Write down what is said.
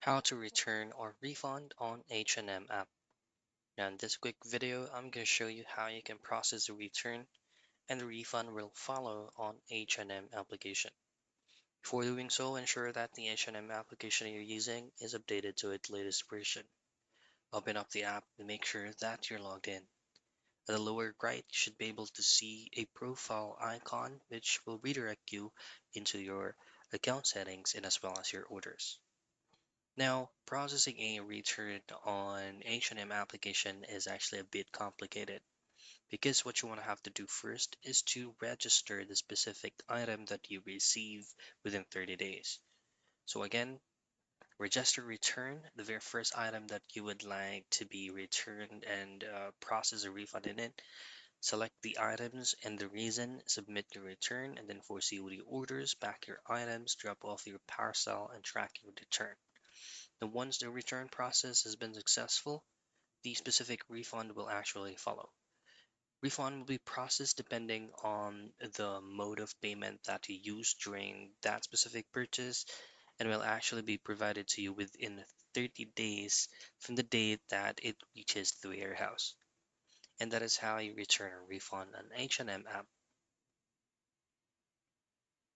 How to return or refund on H&M app. Now in this quick video, I'm going to show you how you can process a return and the refund will follow on H&M application. Before doing so, ensure that the H&M application you're using is updated to its latest version. Open up the app and make sure that you're logged in. At the lower right, you should be able to see a profile icon which will redirect you into your account settings and as well as your orders. Now, processing a return on H&M application is actually a bit complicated because what you want to have to do first is to register the specific item that you receive within 30 days. So again, register return, the very first item that you would like to be returned and process a refund in it. Select the items and the reason, submit your return, and then foresee the orders, pack your items, drop off your parcel, and track your return. Then once the return process has been successful, the specific refund will actually follow. Refund will be processed depending on the mode of payment that you used during that specific purchase and will actually be provided to you within 30 days from the date that it reaches the warehouse. And that is how you return a refund on H&M app.